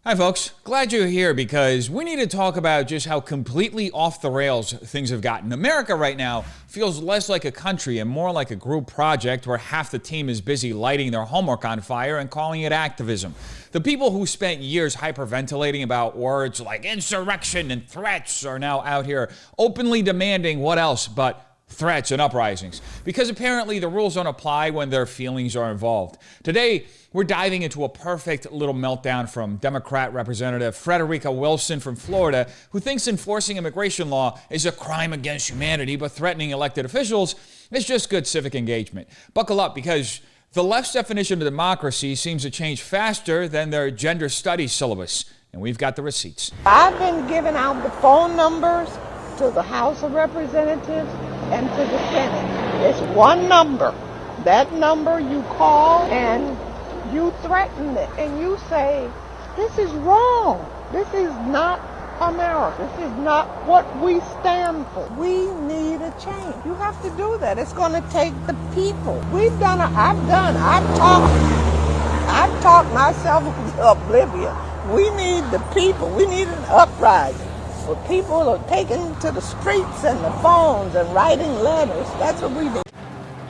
Hi folks, glad you're here because we need to talk about just how completely off the rails things have gotten. America right now feels less like a country and more like a group project where half the team is busy lighting their homework on fire and calling it activism. The people who spent years hyperventilating about words like insurrection and threats are now out here openly demanding what else but threats and uprisings, because apparently the rules don't apply when their feelings are involved. Today, we're diving into a perfect little meltdown from Democrat Representative Frederica Wilson from Florida, who thinks enforcing immigration law is a crime against humanity, but threatening elected officials is just good civic engagement. Buckle up, because the left's definition of democracy seems to change faster than their gender studies syllabus, and we've got the receipts. I've been giving out the phone numbers to the House of Representatives and to the Senate. It's one number. That number you call and you threaten it and you say, this is wrong. This is not America. This is not what we stand for. We need a change. You have to do that. It's going to take the people. I've talked myself into oblivion. We need the people. We need an uprising. Where people are taken to the streets and the phones and writing letters. That's what we do.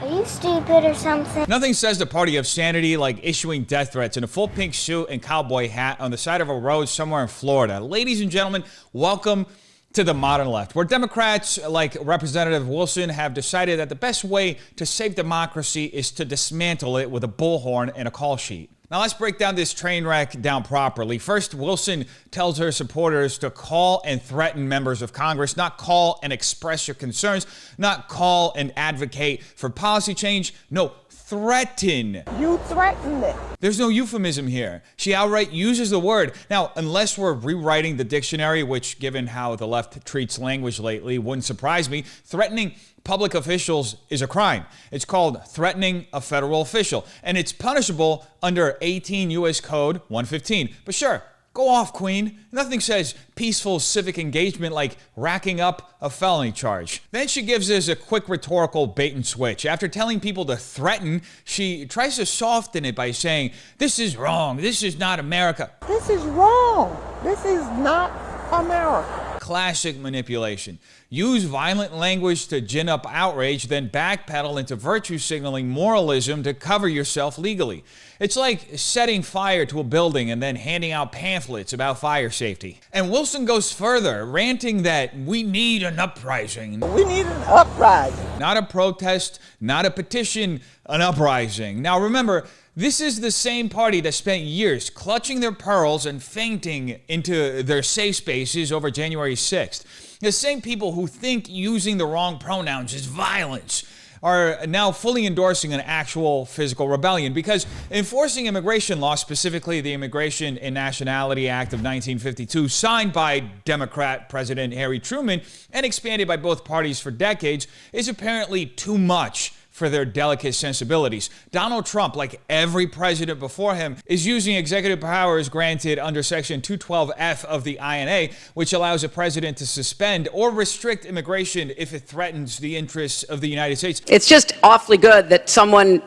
Are you stupid or something? Nothing says the party of sanity like issuing death threats in a full pink suit and cowboy hat on the side of a road somewhere in Florida. Ladies and gentlemen, welcome to the modern left, where Democrats like Representative Wilson have decided that the best way to save democracy is to dismantle it with a bullhorn and a call sheet. Now let's break down this train wreck down properly. First, Wilson tells her supporters to call and threaten members of Congress, not call and express your concerns, not call and advocate for policy change. No, threaten. You threatened it. There's no euphemism here. She outright uses the word. Now, unless we're rewriting the dictionary, which given how the left treats language lately wouldn't surprise me, threatening public officials is a crime. It's called threatening a federal official, and it's punishable under 18 U.S. Code 115. But sure, go off, Queen. Nothing says peaceful civic engagement like racking up a felony charge. Then she gives us a quick rhetorical bait and switch. After telling people to threaten, she tries to soften it by saying, this is wrong. This is not America. This is wrong. This is not America. Classic manipulation. Use violent language to gin up outrage, then backpedal into virtue signaling moralism to cover yourself legally. It's like setting fire to a building and then handing out pamphlets about fire safety. And Wilson goes further, ranting that we need an uprising. We need an uprising. Not a protest, not a petition, an uprising. Now remember, this is the same party that spent years clutching their pearls and fainting into their safe spaces over January 6th. The same people who think using the wrong pronouns is violence are now fully endorsing an actual physical rebellion, because enforcing immigration law, specifically the Immigration and Nationality Act of 1952, signed by Democrat President Harry Truman and expanded by both parties for decades, is apparently too much for their delicate sensibilities. Donald Trump, like every president before him, is using executive powers granted under Section 212F of the INA, which allows a president to suspend or restrict immigration if it threatens the interests of the United States. It's just awfully good that someone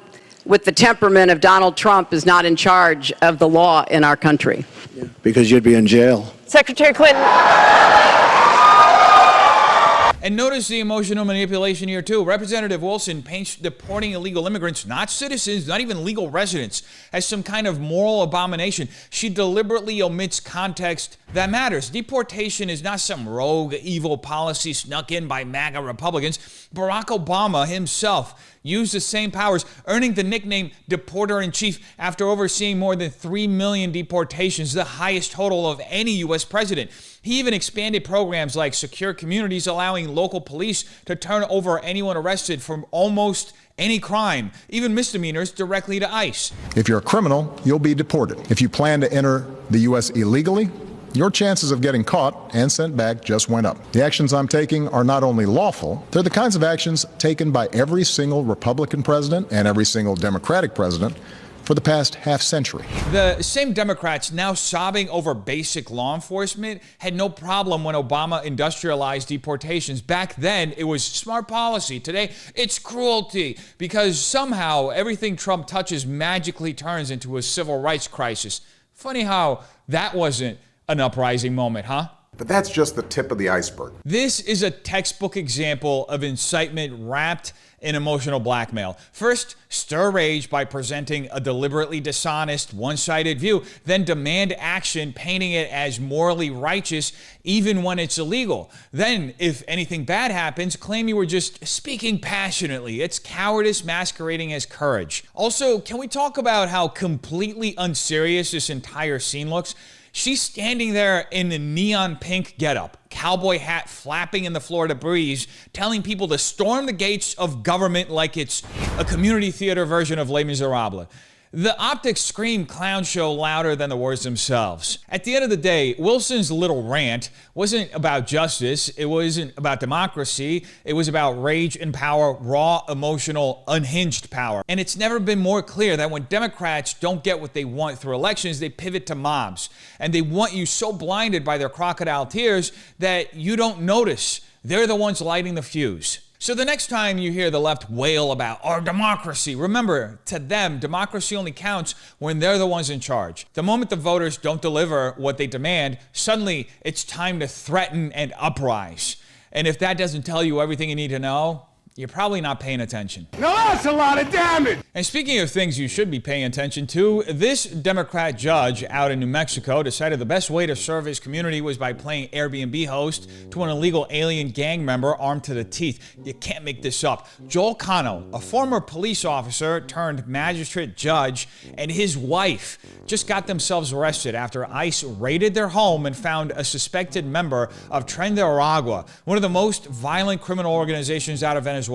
with the temperament of Donald Trump is not in charge of the law in our country. Yeah, because you'd be in jail. Secretary Clinton. And notice the emotional manipulation here too. Representative Wilson paints deporting illegal immigrants, not citizens, not even legal residents, as some kind of moral abomination. She deliberately omits context that matters. Deportation is not some rogue, evil policy snuck in by MAGA Republicans. Barack Obama himself used the same powers, earning the nickname Deporter-in-Chief after overseeing more than 3 million deportations, the highest total of any U.S. president. He even expanded programs like secure communities, allowing local police to turn over anyone arrested for almost any crime, even misdemeanors, directly to ICE. If you're a criminal, you'll be deported. If you plan to enter the U.S. illegally, your chances of getting caught and sent back just went up. The actions I'm taking are not only lawful, they're the kinds of actions taken by every single Republican president and every single Democratic president for the past half century. The same Democrats now sobbing over basic law enforcement had no problem when Obama industrialized deportations. Back then, it was smart policy. Today, it's cruelty, because somehow everything Trump touches magically turns into a civil rights crisis. Funny how that wasn't an uprising moment, huh? But that's just the tip of the iceberg. This is a textbook example of incitement wrapped in emotional blackmail. First, stir rage by presenting a deliberately dishonest, one-sided view, then demand action, painting it as morally righteous even when it's illegal. Then, if anything bad happens, claim you were just speaking passionately. It's cowardice masquerading as courage. Also, can we talk about how completely unserious this entire scene looks? She's standing there in a neon pink getup, cowboy hat flapping in the Florida breeze, telling people to storm the gates of government like it's a community theater version of Les Miserables. The optics scream clown show louder than the words themselves. At the end of the day, Wilson's little rant wasn't about justice, it wasn't about democracy, it was about rage and power, raw, emotional, unhinged power. And it's never been more clear that when Democrats don't get what they want through elections, they pivot to mobs. And they want you so blinded by their crocodile tears that you don't notice. They're the ones lighting the fuse. So the next time you hear the left wail about our democracy, remember, to them, democracy only counts when they're the ones in charge. The moment the voters don't deliver what they demand, suddenly it's time to threaten and uprise. And if that doesn't tell you everything you need to know, you're probably not paying attention. Now that's a lot of damage! And speaking of things you should be paying attention to, this Democrat judge out in New Mexico decided the best way to serve his community was by playing Airbnb host to an illegal alien gang member armed to the teeth. You can't make this up. Joel Conano, a former police officer turned magistrate judge, and his wife just got themselves arrested after ICE raided their home and found a suspected member of Tren de Aragua, one of the most violent criminal organizations out of Venezuela,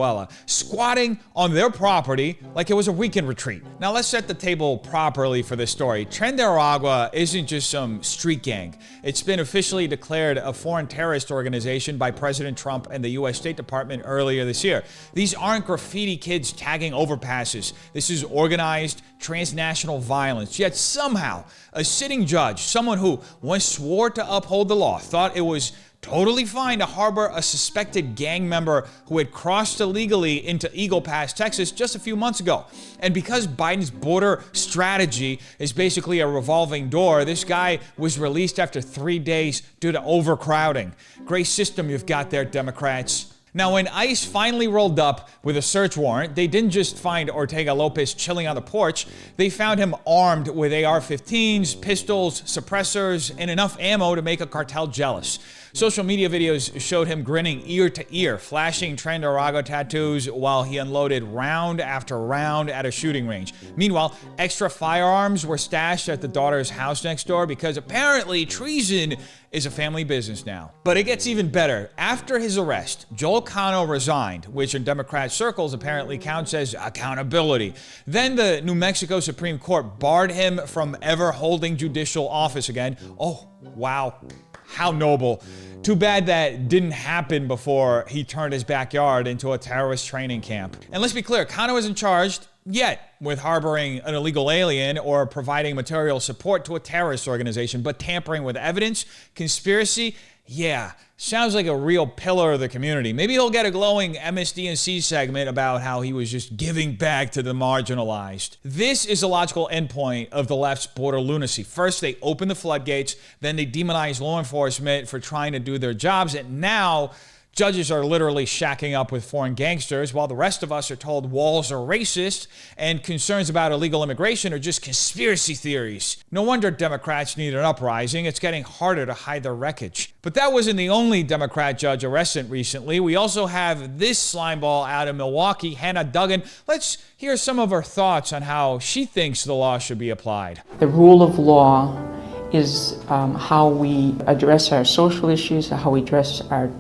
squatting on their property like it was a weekend retreat. Now let's set the table properly for this story. Tren de Aragua isn't just some street gang. It's been officially declared a foreign terrorist organization by President Trump and the US State Department earlier this year. These aren't graffiti kids tagging overpasses. This is organized transnational violence. Yet somehow, a sitting judge, someone who once swore to uphold the law, thought it was totally fine to harbor a suspected gang member who had crossed illegally into Eagle Pass, Texas just a few months ago. And because Biden's border strategy is basically a revolving door, this guy was released after 3 days due to overcrowding. Great system you've got there, Democrats. Now, when ICE finally rolled up with a search warrant, they didn't just find Ortega Lopez chilling on the porch. They found him armed with AR-15s, pistols, suppressors, and enough ammo to make a cartel jealous. Social media videos showed him grinning ear to ear, flashing Tren de Aragua tattoos while he unloaded round after round at a shooting range. Meanwhile, extra firearms were stashed at the daughter's house next door because apparently treason is a family business now. But it gets even better. After his arrest, Joel Conano resigned, which in Democrat circles apparently counts as accountability. Then the New Mexico Supreme Court barred him from ever holding judicial office again. Oh, wow. How noble. Too bad that didn't happen before he turned his backyard into a terrorist training camp. And let's be clear, Conano isn't charged yet with harboring an illegal alien or providing material support to a terrorist organization, but tampering with evidence, conspiracy, yeah, sounds like a real pillar of the community. Maybe he'll get a glowing MSDNC segment about how he was just giving back to the marginalized. This is a logical endpoint of the left's border lunacy. First, they open the floodgates, then they demonize law enforcement for trying to do their jobs, and now judges are literally shacking up with foreign gangsters while the rest of us are told walls are racist and concerns about illegal immigration are just conspiracy theories. No wonder Democrats need an uprising. It's getting harder to hide their wreckage. But that wasn't the only Democrat judge arrested recently. We also have this slimeball out of Milwaukee, Hannah Dugan. Let's hear some of her thoughts on how she thinks the law should be applied. The rule of law is how we address our social issues, how we address our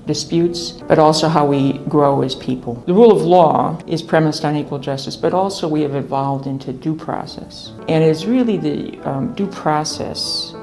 disputes, but also how we grow as people. The rule of law is premised on equal justice, but also we have evolved into due process. And it's really the due process.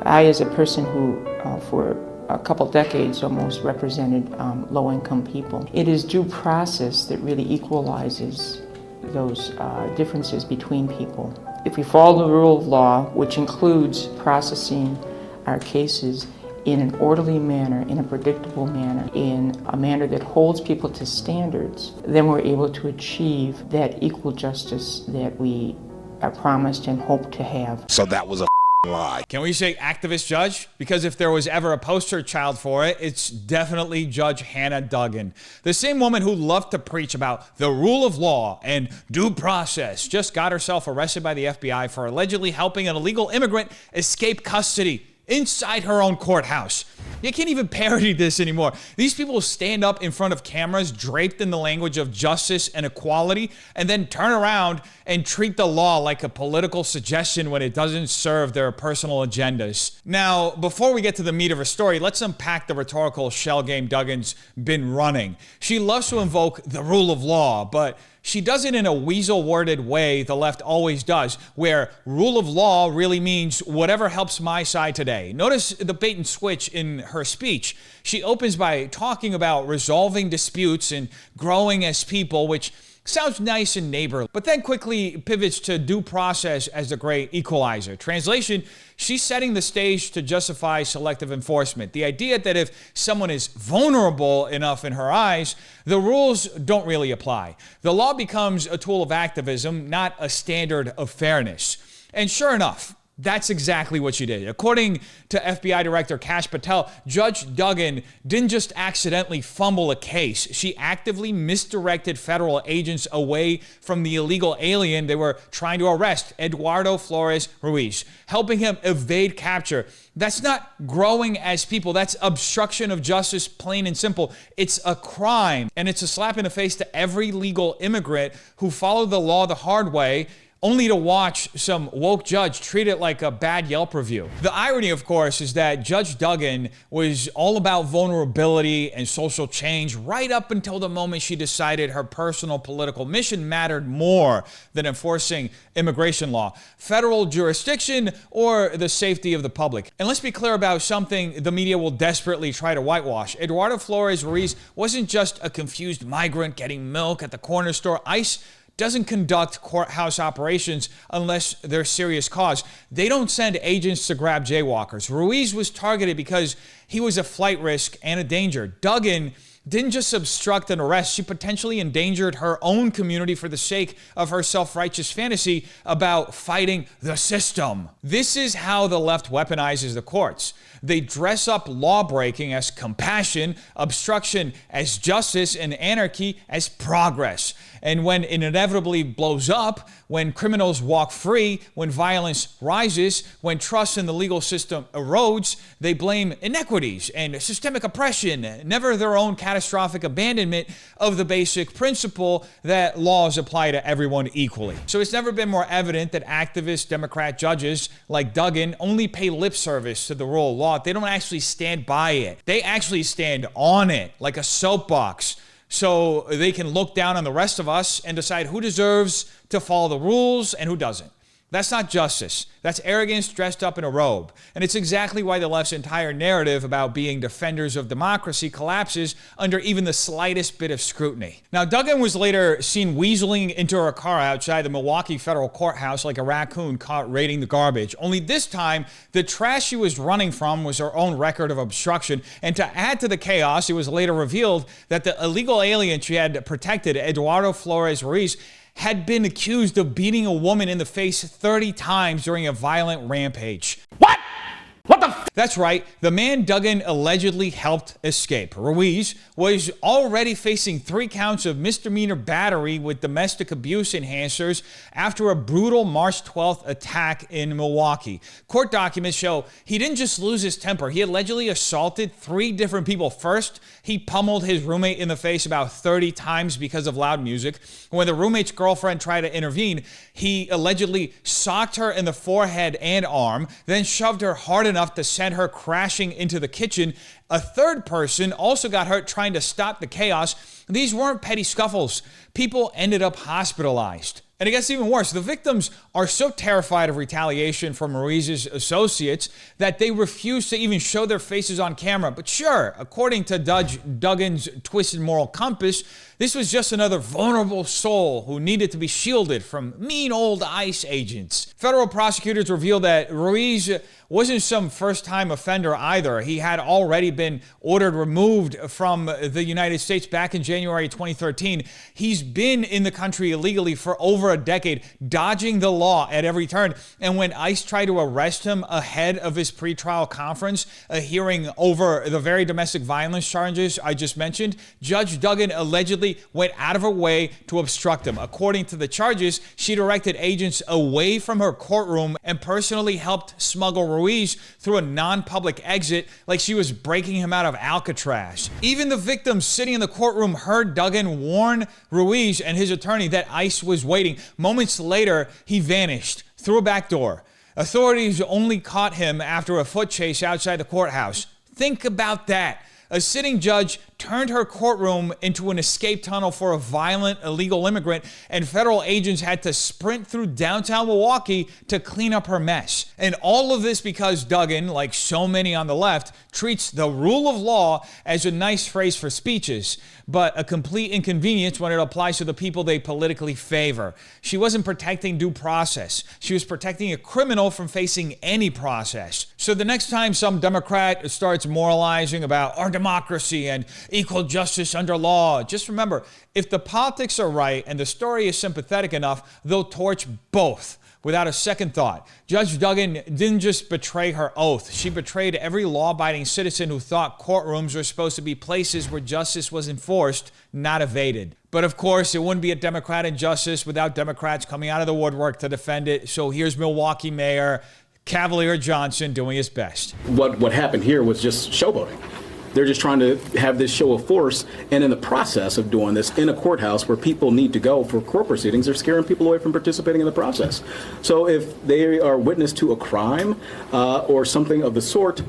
I, as a person who for a couple decades almost represented low-income people, it is due process that really equalizes those differences between people. If we follow the rule of law, which includes processing our cases in an orderly manner, in a predictable manner, in a manner that holds people to standards, then we're able to achieve that equal justice that we are promised and hope to have. So that was a lie. Can we say activist judge? Because if there was ever a poster child for it, it's definitely Judge Hannah Dugan. The same woman who loved to preach about the rule of law and due process just got herself arrested by the FBI for allegedly helping an illegal immigrant escape custody inside her own courthouse. You can't even parody this anymore. These people stand up in front of cameras draped in the language of justice and equality and then turn around and treat the law like a political suggestion when it doesn't serve their personal agendas. Now, before we get to the meat of her story, let's unpack the rhetorical shell game Dugan's been running. She loves to invoke the rule of law, but she does it in a weasel-worded way the left always does, where rule of law really means whatever helps my side today. Notice the bait and switch in her speech. She opens by talking about resolving disputes and growing as people, which sounds nice and neighborly, but then quickly pivots to due process as the great equalizer. Translation, she's setting the stage to justify selective enforcement. The idea that if someone is vulnerable enough in her eyes, the rules don't really apply. The law becomes a tool of activism, not a standard of fairness. And sure enough, that's exactly what she did. According to FBI Director Kash Patel, Judge Dugan didn't just accidentally fumble a case. She actively misdirected federal agents away from the illegal alien they were trying to arrest, Eduardo Flores Ruiz, helping him evade capture. That's not growing as people. That's obstruction of justice, plain and simple. It's a crime, and it's a slap in the face to every legal immigrant who followed the law the hard way, only to watch some woke judge treat it like a bad Yelp review. The irony, of course, is that Judge Dugan was all about vulnerability and social change right up until the moment she decided her personal political mission mattered more than enforcing immigration law, federal jurisdiction, or the safety of the public. And let's be clear about something the media will desperately try to whitewash. Eduardo Flores Ruiz wasn't just a confused migrant getting milk at the corner store. ICE doesn't conduct courthouse operations unless there's serious cause. They don't send agents to grab jaywalkers. Ruiz was targeted because he was a flight risk and a danger. Dugan didn't just obstruct an arrest, she potentially endangered her own community for the sake of her self-righteous fantasy about fighting the system. This is how the left weaponizes the courts. They dress up law-breaking as compassion, obstruction as justice, and anarchy as progress. And when it inevitably blows up, when criminals walk free, when violence rises, when trust in the legal system erodes, they blame inequities and systemic oppression, never their own catastrophic abandonment of the basic principle that laws apply to everyone equally. So it's never been more evident that activist Democrat judges like Dugan only pay lip service to the rule of law. They don't actually stand by it. They actually stand on it like a soapbox, so they can look down on the rest of us and decide who deserves to follow the rules and who doesn't. That's not justice. That's arrogance dressed up in a robe. And it's exactly why the left's entire narrative about being defenders of democracy collapses under even the slightest bit of scrutiny. Now, Dugan was later seen weaseling into her car outside the Milwaukee federal courthouse like a raccoon caught raiding the garbage. Only this time, the trash she was running from was her own record of obstruction. And to add to the chaos, it was later revealed that the illegal alien she had protected, Eduardo Flores Ruiz, had been accused of beating a woman in the face 30 times during a violent rampage. What? What the f? That's right, the man Dugan allegedly helped escape. Ruiz was already facing 3 counts of misdemeanor battery with domestic abuse enhancers after a brutal March 12th attack in Milwaukee. Court documents show he didn't just lose his temper, he allegedly assaulted 3 different people. First, he pummeled his roommate in the face about 30 times because of loud music. When the roommate's girlfriend tried to intervene, he allegedly socked her in the forehead and arm, then shoved her hard enough to send her crashing into the kitchen. A third person also got hurt trying to stop the chaos. These weren't petty scuffles. People ended up hospitalized. And it gets even worse. The victims are so terrified of retaliation from Ruiz's associates that they refuse to even show their faces on camera. But sure, according to Judge Dugan's twisted moral compass, this was just another vulnerable soul who needed to be shielded from mean old ICE agents. Federal prosecutors revealed that Ruiz wasn't some first-time offender either. He had already been ordered removed from the United States back in January 2013. He's been in the country illegally for over a decade, dodging the law at every turn. And when ICE tried to arrest him ahead of his pretrial conference, a hearing over the very domestic violence charges I just mentioned, Judge Dugan allegedly went out of her way to obstruct him. According to the charges, she directed agents away from her courtroom and personally helped smuggle Ruiz through a non-public exit like she was breaking him out of Alcatraz. Even the victims sitting in the courtroom heard Dugan warn Ruiz and his attorney that ICE was waiting. Moments later, he vanished through a back door. Authorities only caught him after a foot chase outside the courthouse. Think about that. A sitting judge turned her courtroom into an escape tunnel for a violent illegal immigrant, and federal agents had to sprint through downtown Milwaukee to clean up her mess. And all of this because Dugan, like so many on the left, treats the rule of law as a nice phrase for speeches, but a complete inconvenience when it applies to the people they politically favor. She wasn't protecting due process. She was protecting a criminal from facing any process. So the next time some Democrat starts moralizing about our democracy and equal justice under law, just remember, if the politics are right and the story is sympathetic enough, they'll torch both without a second thought. Judge Dugan didn't just betray her oath. She betrayed every law-abiding citizen who thought courtrooms were supposed to be places where justice was enforced, not evaded. But of course, it wouldn't be a Democrat in justice without Democrats coming out of the woodwork to defend it. So here's Milwaukee Mayor Cavalier Johnson doing his best. What happened here was just showboating. They're just trying to have this show of force, and in the process of doing this in a courthouse where people need to go for court proceedings, they're scaring people away from participating in the process. So if they are witness to a crime or something of the sort,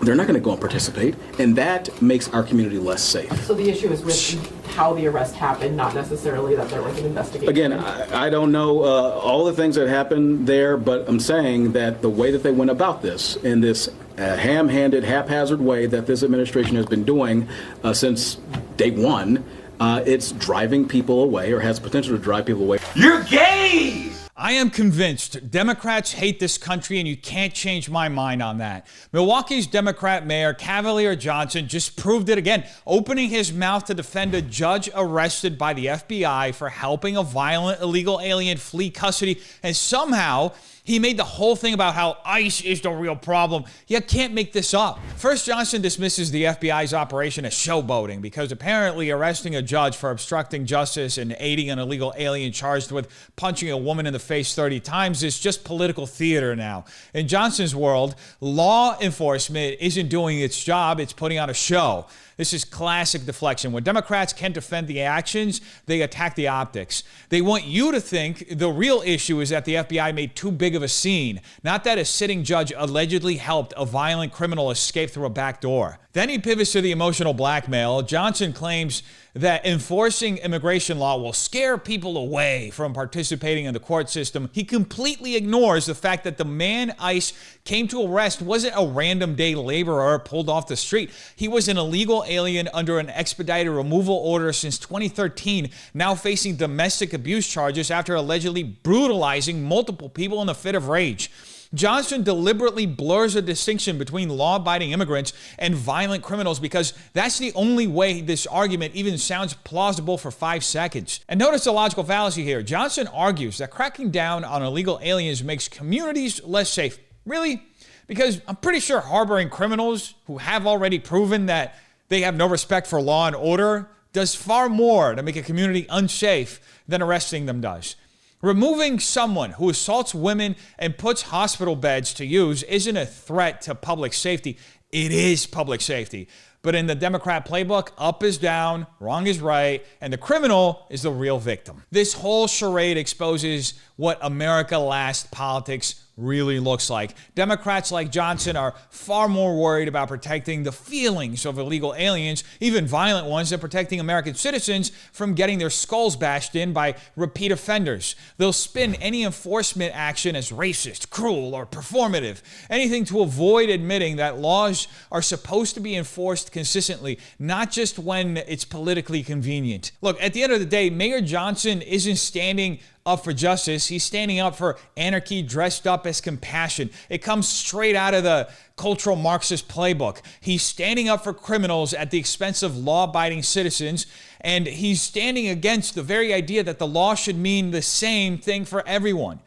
they're not going to go and participate, and that makes our community less safe. So the issue is with how the arrest happened, not necessarily that there was an investigation. Again, I don't know all the things that happened there, but I'm saying that the way that they went about this, in this ham-handed, haphazard way that this administration has been doing since day one, it's driving people away, or has potential to drive people away. You're gay! I am convinced Democrats hate this country, and you can't change my mind on that. Milwaukee's Democrat Mayor Cavalier Johnson just proved it again, opening his mouth to defend a judge arrested by the FBI for helping a violent illegal alien flee custody, and somehow he made the whole thing about how ICE is the real problem. You can't make this up. First, Johnson dismisses the FBI's operation as showboating because apparently arresting a judge for obstructing justice and aiding an illegal alien charged with punching a woman in the face 30 times is just political theater now. In Johnson's world, law enforcement isn't doing its job, it's putting on a show. This is classic deflection. When Democrats can't defend the actions, they attack the optics. They want you to think the real issue is that the FBI made too big of a scene, not that a sitting judge allegedly helped a violent criminal escape through a back door. Then he pivots to the emotional blackmail. Johnson claims that enforcing immigration law will scare people away from participating in the court system. He completely ignores the fact that the man ICE came to arrest wasn't a random day laborer pulled off the street. He was an illegal alien under an expedited removal order since 2013, now facing domestic abuse charges after allegedly brutalizing multiple people in a fit of rage. Johnson deliberately blurs a distinction between law-abiding immigrants and violent criminals because that's the only way this argument even sounds plausible for 5 seconds. And notice the logical fallacy here. Johnson argues that cracking down on illegal aliens makes communities less safe. Really? Because I'm pretty sure harboring criminals who have already proven that they have no respect for law and order does far more to make a community unsafe than arresting them does. Removing someone who assaults women and puts hospital beds to use isn't a threat to public safety. It is public safety. But in the Democrat playbook, up is down, wrong is right, and the criminal is the real victim. This whole charade exposes what America Last politics really looks like. Democrats like Johnson are far more worried about protecting the feelings of illegal aliens, even violent ones, than protecting American citizens from getting their skulls bashed in by repeat offenders. They'll spin any enforcement action as racist, cruel, or performative. Anything to avoid admitting that laws are supposed to be enforced consistently, not just when it's politically convenient. Look, at the end of the day, Mayor Johnson isn't standing up for justice. He's standing up for anarchy dressed up as compassion. It comes straight out of the cultural Marxist playbook. He's standing up for criminals at the expense of law-abiding citizens, and he's standing against the very idea that the law should mean the same thing for everyone.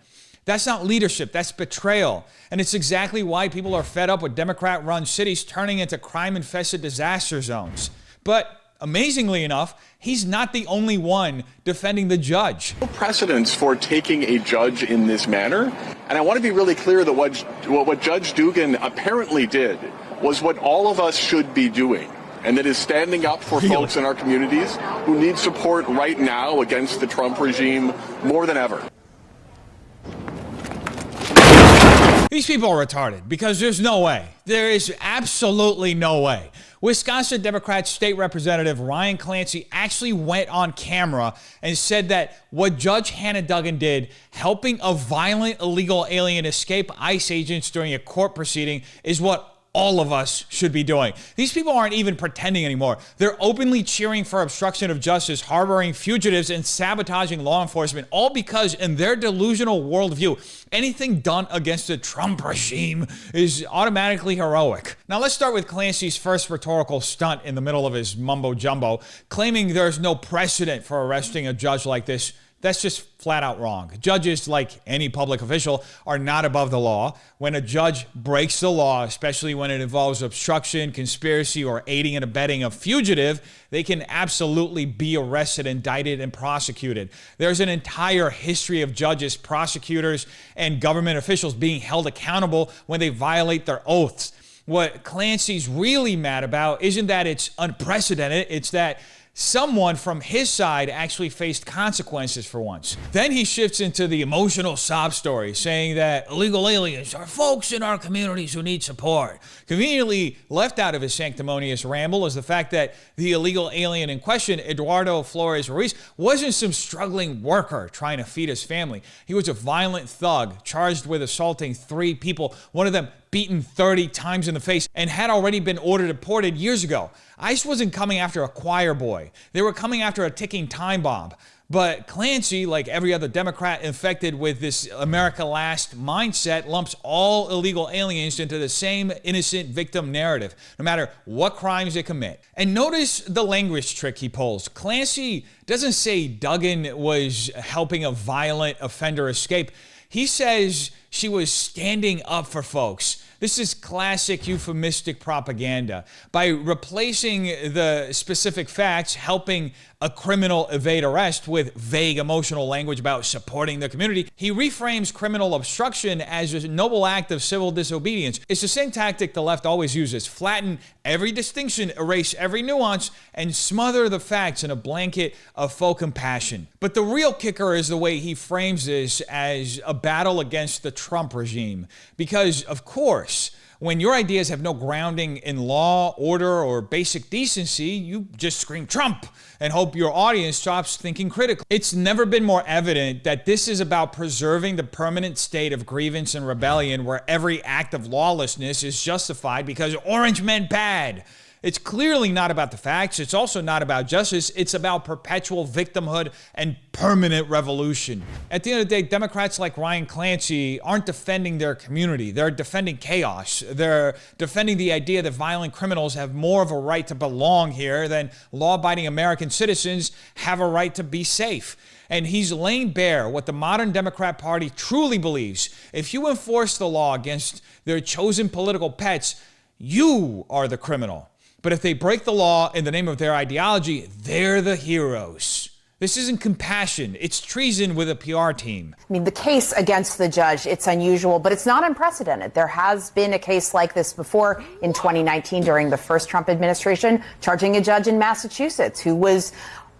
That's not leadership, that's betrayal. And it's exactly why people are fed up with Democrat-run cities turning into crime-infested disaster zones. But amazingly enough, he's not the only one defending the judge. No precedents for taking a judge in this manner. And I want to be really clear that what Judge Dugen apparently did was what all of us should be doing. And that is standing up for folks in our communities who need support right now against the Trump regime more than ever. These people are retarded because there's no way. There is absolutely no way. Wisconsin Democrat State Representative Ryan Clancy actually went on camera and said that what Judge Hannah Dugan did, helping a violent illegal alien escape ICE agents during a court proceeding, is what all of us should be doing. These people aren't even pretending anymore. They're openly cheering for obstruction of justice, harboring fugitives, and sabotaging law enforcement, all because in their delusional worldview, anything done against the Trump regime is automatically heroic. Now let's start with Clancy's first rhetorical stunt in the middle of his mumbo jumbo, claiming there's no precedent for arresting a judge like this. That's just flat out wrong. Judges, like any public official, are not above the law. When a judge breaks the law, especially when it involves obstruction, conspiracy, or aiding and abetting a fugitive, they can absolutely be arrested, indicted, and prosecuted. There's an entire history of judges, prosecutors, and government officials being held accountable when they violate their oaths. What Clancy's really mad about isn't that it's unprecedented, it's that someone from his side actually faced consequences for once. Then he shifts into the emotional sob story, saying that illegal aliens are folks in our communities who need support. Conveniently left out of his sanctimonious ramble is the fact that the illegal alien in question, Eduardo Flores Ruiz, wasn't some struggling worker trying to feed his family. He was a violent thug charged with assaulting 3 people, one of them beaten 30 times in the face, and had already been ordered deported years ago. ICE wasn't coming after a choir boy. They were coming after a ticking time bomb. But Clancy, like every other Democrat infected with this America Last mindset, lumps all illegal aliens into the same innocent victim narrative, no matter what crimes they commit. And notice the language trick he pulls. Clancy doesn't say Dugan was helping a violent offender escape. He says she was standing up for folks. This is classic euphemistic propaganda. By replacing the specific facts, helping a criminal evade arrest, with vague emotional language about supporting the community, he reframes criminal obstruction as a noble act of civil disobedience. It's the same tactic the left always uses: flatten every distinction, erase every nuance, and smother the facts in a blanket of faux compassion. But the real kicker is the way he frames this as a battle against the Trump regime. Because, of course, when your ideas have no grounding in law, order, or basic decency, you just scream Trump and hope your audience stops thinking critically. It's never been more evident that this is about preserving the permanent state of grievance and rebellion where every act of lawlessness is justified because orange meant bad. It's clearly not about the facts. It's also not about justice. It's about perpetual victimhood and permanent revolution. At the end of the day, Democrats like Ryan Clancy aren't defending their community. They're defending chaos. They're defending the idea that violent criminals have more of a right to belong here than law-abiding American citizens have a right to be safe. And he's laying bare what the modern Democrat Party truly believes. If you enforce the law against their chosen political pets, you are the criminal. But if they break the law in the name of their ideology, they're the heroes. This isn't compassion. It's treason with a PR team. I mean, the case against the judge, it's unusual, but it's not unprecedented. There has been a case like this before in 2019 during the first Trump administration, charging a judge in Massachusetts who was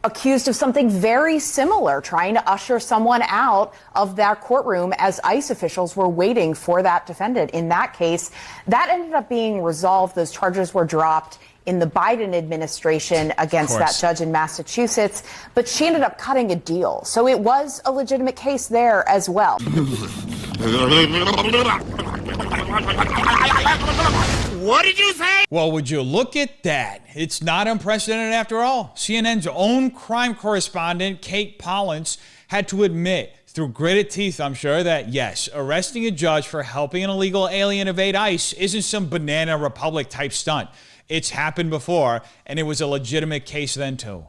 accused of something very similar, trying to usher someone out of that courtroom as ICE officials were waiting for that defendant. In that case, that ended up being resolved. Those charges were dropped in the Biden administration against that judge in Massachusetts, but she ended up cutting a deal. So it was a legitimate case there as well. What did you say? Well, would you look at that? It's not unprecedented after all. CNN's own crime correspondent, Kate Pollins, had to admit through gritted teeth, I'm sure, that yes, arresting a judge for helping an illegal alien evade ICE isn't some banana republic type stunt. It's happened before, and it was a legitimate case then too.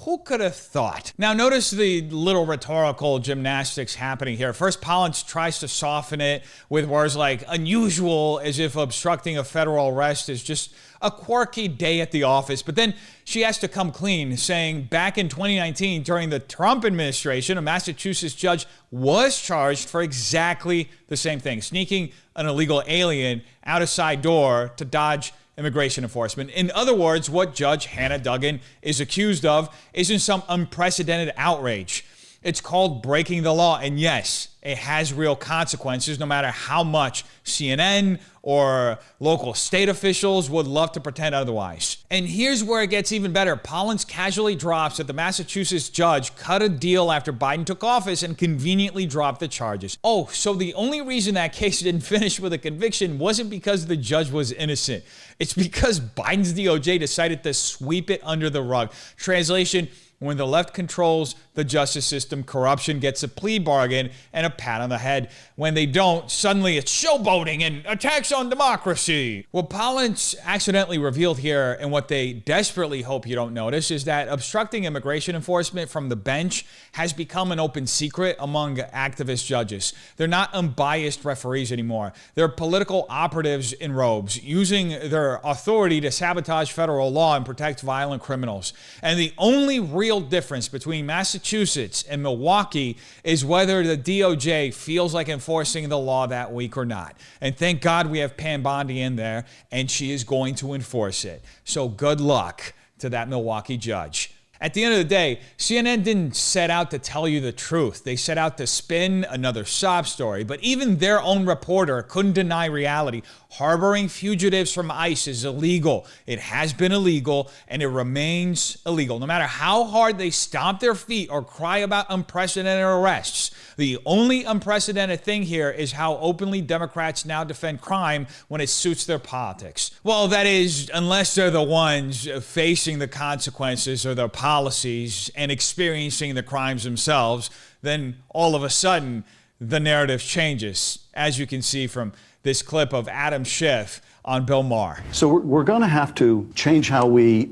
Who could have thought? Now notice the little rhetorical gymnastics happening here. First, Pollins tries to soften it with words like unusual, as if obstructing a federal arrest is just a quirky day at the office. But then she has to come clean, saying back in 2019, during the Trump administration, a Massachusetts judge was charged for exactly the same thing, sneaking an illegal alien out a side door to dodge immigration enforcement. In other words, what Judge Hannah Dugan is accused of isn't some unprecedented outrage. It's called breaking the law. And yes, it has real consequences, no matter how much CNN or local state officials would love to pretend otherwise. And here's where it gets even better. Pollins casually drops that the Massachusetts judge cut a deal after Biden took office and conveniently dropped the charges. Oh, so the only reason that case didn't finish with a conviction wasn't because the judge was innocent. It's because Biden's DOJ decided to sweep it under the rug. Translation: when the left controls the justice system, corruption gets a plea bargain and a pat on the head. When they don't, suddenly it's showboating and attacks on democracy. What Pollins accidentally revealed here, and what they desperately hope you don't notice, is that obstructing immigration enforcement from the bench has become an open secret among activist judges. They're not unbiased referees anymore. They're political operatives in robes, using their authority to sabotage federal law and protect violent criminals. And the only real difference between Massachusetts and Milwaukee is whether the DOJ feels like enforcing the law that week or not. And thank God we have Pam Bondi in there, and she is going to enforce it. So good luck to that Milwaukee judge. At the end of the day, CNN didn't set out to tell you the truth. They set out to spin another sob story. But even their own reporter couldn't deny reality. Harboring fugitives from ICE is illegal. It has been illegal, and it remains illegal. No matter how hard they stomp their feet or cry about unprecedented arrests, the only unprecedented thing here is how openly Democrats now defend crime when it suits their politics. Well, that is, unless they're the ones facing the consequences of their policies and experiencing the crimes themselves, then all of a sudden the narrative changes, as you can see from this clip of Adam Schiff on Bill Maher. So we're going to have to change how we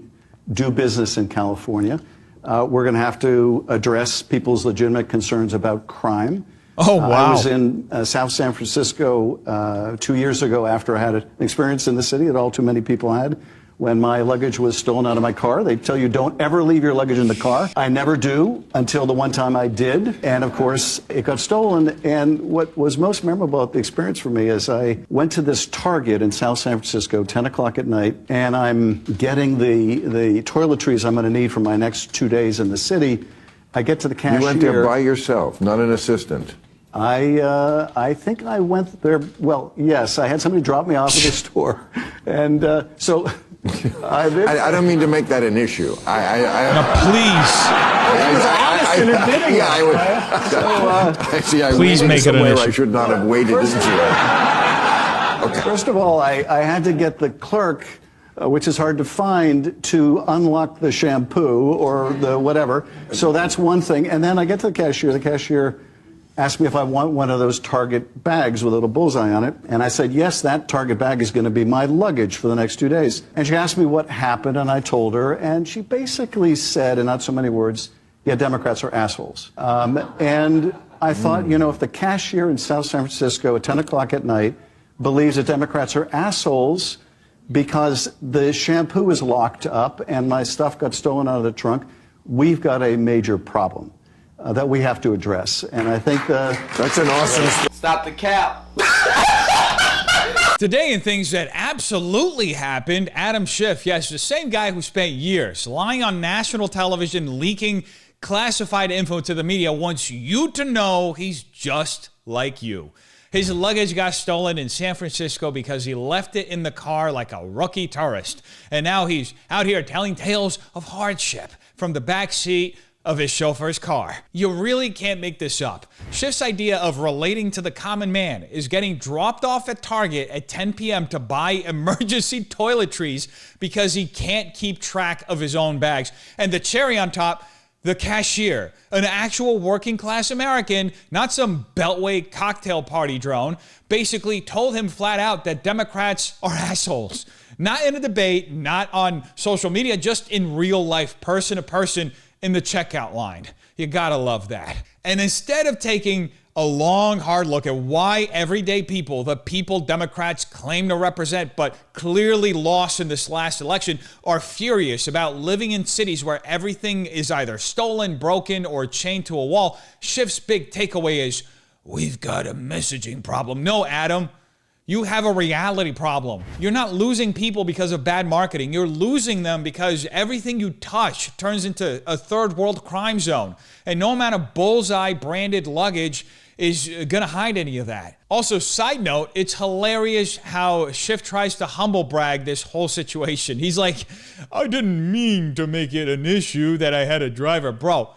do business in California. We're going to have to address people's legitimate concerns about crime. Oh, wow. I was in South San Francisco 2 years ago after I had an experience in the city that all too many people had. When my luggage was stolen out of my car, they tell you don't ever leave your luggage in the car. I never do until the one time I did. And of course, it got stolen. And what was most memorable about the experience for me is I went to this Target in South San Francisco, 10 o'clock at night, and I'm getting the toiletries I'm going to need for my next 2 days in the city. I get to the cashier. You went there by yourself, not an assistant. I think I went there. Well, yes, I had somebody drop me off at the store. And so... I don't mean to make that an issue. Please. Please make it an issue. I should not have waded into it. Okay. First of all, I had to get the clerk, which is hard to find, to unlock the shampoo or the whatever. So that's one thing. And then I get to the cashier. The cashier asked me if I want one of those Target bags with a little bullseye on it. And I said, yes, that Target bag is going to be my luggage for the next 2 days. And she asked me what happened, and I told her. And she basically said, in not so many words, yeah, Democrats are assholes. And I thought, you know, if the cashier in South San Francisco at 10 o'clock at night believes that Democrats are assholes because the shampoo is locked up and my stuff got stolen out of the trunk, we've got a major problem that we have to address. And I think that's an awesome... Stop the cap. Today, in things that absolutely happened, Adam Schiff, yes, the same guy who spent years lying on national television, leaking classified info to the media, wants you to know he's just like you. His luggage got stolen in San Francisco because he left it in the car like a rookie tourist. And now he's out here telling tales of hardship from the back seat of his chauffeur's car. You really can't make this up. Schiff's idea of relating to the common man is getting dropped off at Target at 10 p.m. to buy emergency toiletries because he can't keep track of his own bags. And the cherry on top, the cashier, an actual working class American, not some Beltway cocktail party drone, basically told him flat out that Democrats are assholes. Not in a debate, not on social media, just in real life, person to person in the checkout line. You gotta love that. And instead of taking a long, hard look at why everyday people, the people Democrats claim to represent but clearly lost in this last election, are furious about living in cities where everything is either stolen, broken, or chained to a wall, Schiff's big takeaway is, we've got a messaging problem. No, Adam. You have a reality problem. You're not losing people because of bad marketing. You're losing them because everything you touch turns into a third world crime zone. And no amount of bullseye branded luggage is gonna hide any of that. Also, side note, it's hilarious how Schiff tries to humble brag this whole situation. He's like, I didn't mean to make it an issue that I had a driver. Bro,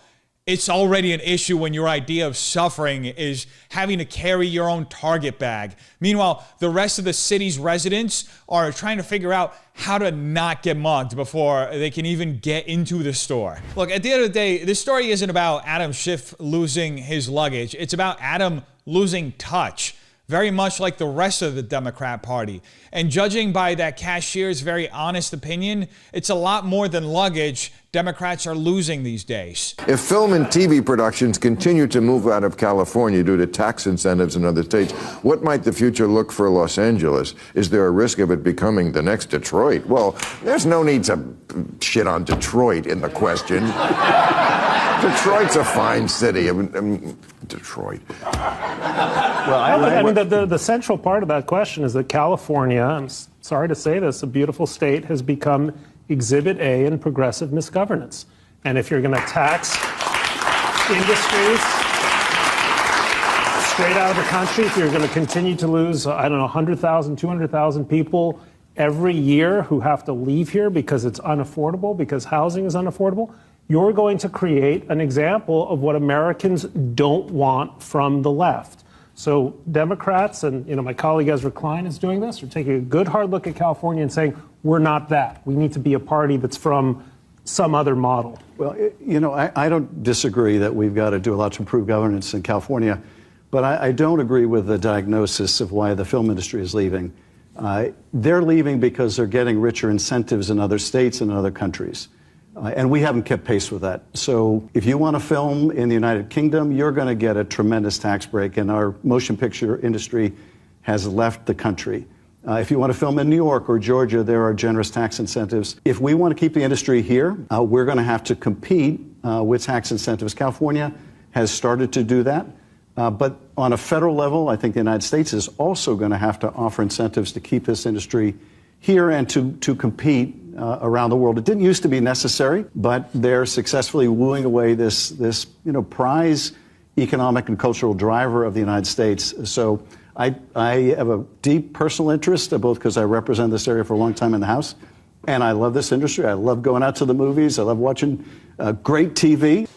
it's already an issue when your idea of suffering is having to carry your own Target bag. Meanwhile, the rest of the city's residents are trying to figure out how to not get mugged before they can even get into the store. Look, at the end of the day, this story isn't about Adam Schiff losing his luggage. It's about Adam losing touch, very much like the rest of the Democrat Party. And judging by that cashier's very honest opinion, it's a lot more than luggage Democrats are losing these days. If film and TV productions continue to move out of California due to tax incentives in other states, what might the future look for Los Angeles? Is there a risk of it becoming the next Detroit? Well, there's no need to shit on Detroit in the question. Detroit's a fine city. Detroit. Well, I mean, the central part of that question is that California, I'm sorry to say this, a beautiful state, has become Exhibit A in progressive misgovernance. And if you're going to tax industries straight out of the country, if you're going to continue to lose, 100,000, 200,000 people every year who have to leave here because it's unaffordable, because housing is unaffordable, you're going to create an example of what Americans don't want from the left. So Democrats, and my colleague Ezra Klein is doing this, are taking a good hard look at California and saying, we're not that. We need to be a party that's from some other model. Well, I don't disagree that we've got to do a lot to improve governance in California, but I don't agree with the diagnosis of why the film industry is leaving. They're leaving because they're getting richer incentives in other states and in other countries. And we haven't kept pace with that. So if you want to film in the United Kingdom, you're going to get a tremendous tax break, and our motion picture industry has left the country. If you want to film in New York or Georgia, there are generous tax incentives. If we want to keep the industry here, we're going to have to compete with tax incentives. California has started to do that. But on a federal level, I think the United States is also going to have to offer incentives to keep this industry here and to compete around the world. It didn't used to be necessary, but they're successfully wooing away this prize economic and cultural driver of the United States. So I have a deep personal interest, both because I represent this area for a long time in the House, and I love this industry. I love going out to the movies. I love watching great TV.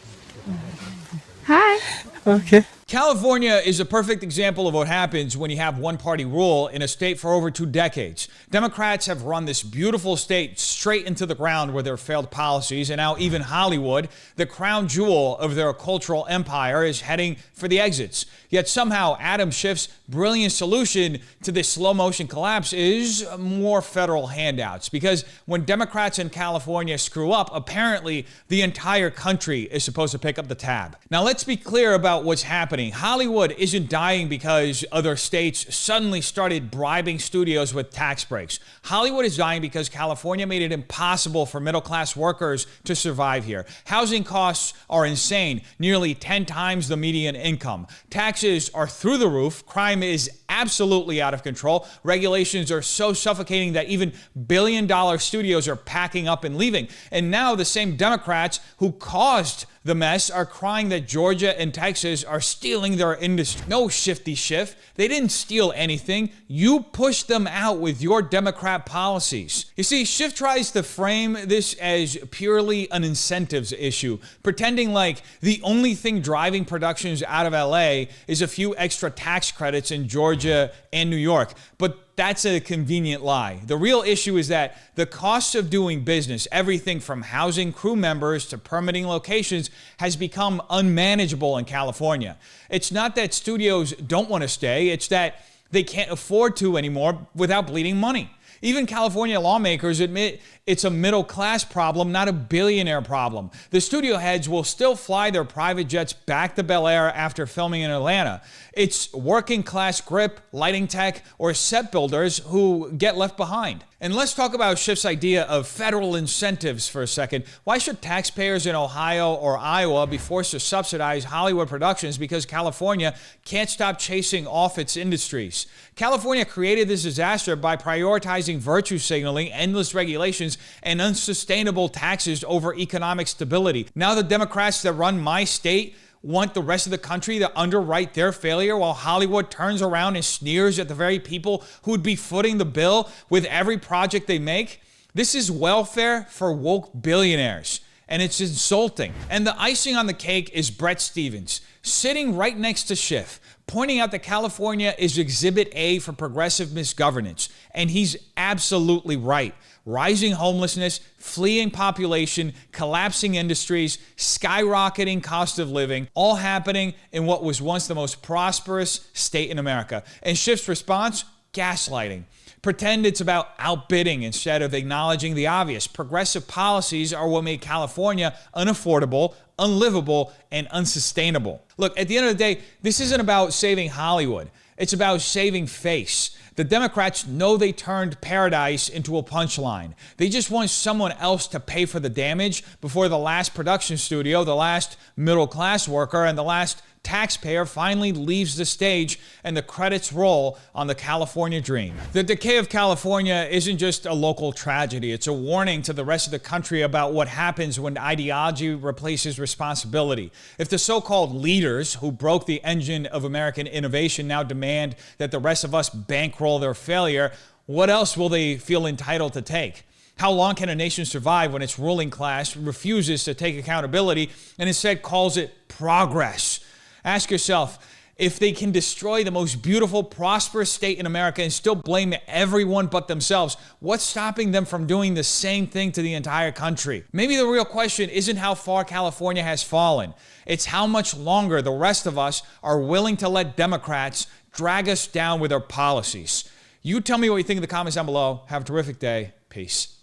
Hi. Okay. California is a perfect example of what happens when you have one-party rule in a state for over 2 decades. Democrats have run this beautiful state straight into the ground with their failed policies, and now even Hollywood, the crown jewel of their cultural empire, is heading for the exits. Yet somehow Adam Schiff's brilliant solution to this slow-motion collapse is more federal handouts, because when Democrats in California screw up, apparently the entire country is supposed to pick up the tab. Now let's be clear about what's happening. Hollywood isn't dying because other states suddenly started bribing studios with tax breaks. Hollywood is dying because California made it impossible for middle-class workers to survive here. Housing costs are insane, nearly 10 times the median income. Taxes are through the roof. Crime is absolutely out of control. Regulations are so suffocating that even billion-dollar studios are packing up and leaving. And now the same Democrats who caused the mess are crying that Georgia and Texas are stealing their industry. No, Shifty Schiff. They didn't steal anything. You pushed them out with your Democrat policies. You see, Schiff tries to frame this as purely an incentives issue, pretending like the only thing driving productions out of LA is a few extra tax credits in Georgia and New York. But that's a convenient lie. The real issue is that the cost of doing business, everything from housing crew members to permitting locations, has become unmanageable in California. It's not that studios don't want to stay, it's that they can't afford to anymore without bleeding money. Even California lawmakers admit it's a middle-class problem, not a billionaire problem. The studio heads will still fly their private jets back to Bel Air after filming in Atlanta. It's working-class grip, lighting tech, or set builders who get left behind. And let's talk about Schiff's idea of federal incentives for a second. Why should taxpayers in Ohio or Iowa be forced to subsidize Hollywood productions because California can't stop chasing off its industries? California created this disaster by prioritizing virtue signaling, endless regulations, and unsustainable taxes over economic stability. Now the Democrats that run my state want the rest of the country to underwrite their failure while Hollywood turns around and sneers at the very people who would be footing the bill with every project they make. This is welfare for woke billionaires, and it's insulting. And the icing on the cake is Bret Stephens, sitting right next to Schiff, pointing out that California is Exhibit A for progressive misgovernance. And he's absolutely right. Rising homelessness, fleeing population, collapsing industries, skyrocketing cost of living, all happening in what was once the most prosperous state in America. And Schiff's response? Gaslighting. Pretend it's about outbidding instead of acknowledging the obvious. Progressive policies are what make California unaffordable, unlivable, and unsustainable. Look, at the end of the day, this isn't about saving Hollywood. It's about saving face. The Democrats know they turned paradise into a punchline. They just want someone else to pay for the damage before the last production studio, the last middle-class worker, and the last taxpayer finally leaves the stage and the credits roll on the California dream. The decay of California isn't just a local tragedy. It's a warning to the rest of the country about what happens when ideology replaces responsibility. If the so-called leaders who broke the engine of American innovation now demand that the rest of us bankroll their failure, what else will they feel entitled to take? How long can a nation survive when its ruling class refuses to take accountability and instead calls it progress? Ask yourself, if they can destroy the most beautiful, prosperous state in America and still blame everyone but themselves, what's stopping them from doing the same thing to the entire country? Maybe the real question isn't how far California has fallen. It's how much longer the rest of us are willing to let Democrats drag us down with their policies. You tell me what you think in the comments down below. Have a terrific day. Peace.